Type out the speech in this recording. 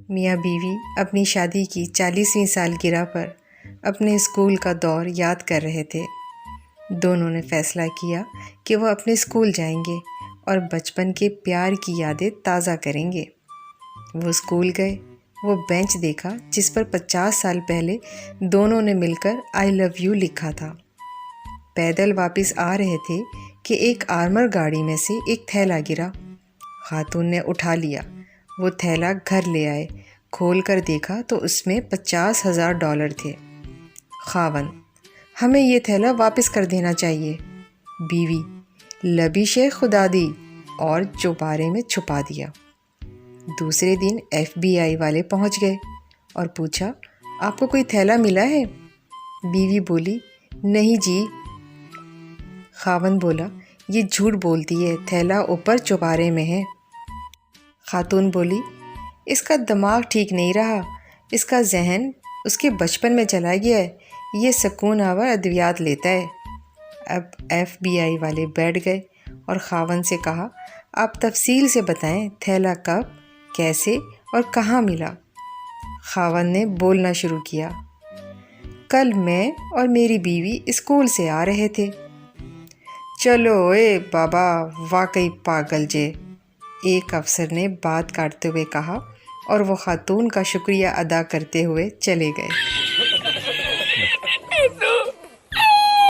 میاں بیوی اپنی شادی کی 40ویں سالگرہ پر اپنے اسکول کا دور یاد کر رہے تھے۔ دونوں نے فیصلہ کیا کہ وہ اپنے اسکول جائیں گے اور بچپن کے پیار کی یادیں تازہ کریں گے۔ وہ اسکول گئے، وہ بینچ دیکھا جس پر 50 سال پہلے دونوں نے مل کر آئی لو یو لکھا تھا۔ پیدل واپس آ رہے تھے کہ ایک آرمر گاڑی میں سے ایک تھیلا گرا۔ خاتون نے اٹھا لیا۔ وہ تھیلا گھر لے آئے، کھول کر دیکھا تو اس میں $50,000 تھے۔ خاوند: ہمیں یہ تھیلا واپس کر دینا چاہیے۔ بیوی: لبی شے خدا دی، اور چوبارے میں چھپا دیا۔ دوسرے دن FBI والے پہنچ گئے اور پوچھا، آپ کو کوئی تھیلا ملا ہے؟ بیوی بولی، نہیں جی۔ خاوند بولا، یہ جھوٹ بولتی ہے، تھیلا اوپر چوبارے میں ہے۔ خاتون بولی، اس کا دماغ ٹھیک نہیں رہا، اس کا ذہن اس کے بچپن میں چلا گیا ہے، یہ سکون آور ادویات لیتا ہے۔ اب FBI والے بیٹھ گئے اور خاوند سے کہا، آپ تفصیل سے بتائیں تھیلا کب، کیسے اور کہاں ملا؟ خاوند نے بولنا شروع کیا، کل میں اور میری بیوی اسکول سے آ رہے تھے۔ چلو اے بابا، واقعی پاگل جے، ایک افسر نے بات کاٹتے ہوئے کہا، اور وہ خاتون کا شکریہ ادا کرتے ہوئے چلے گئے۔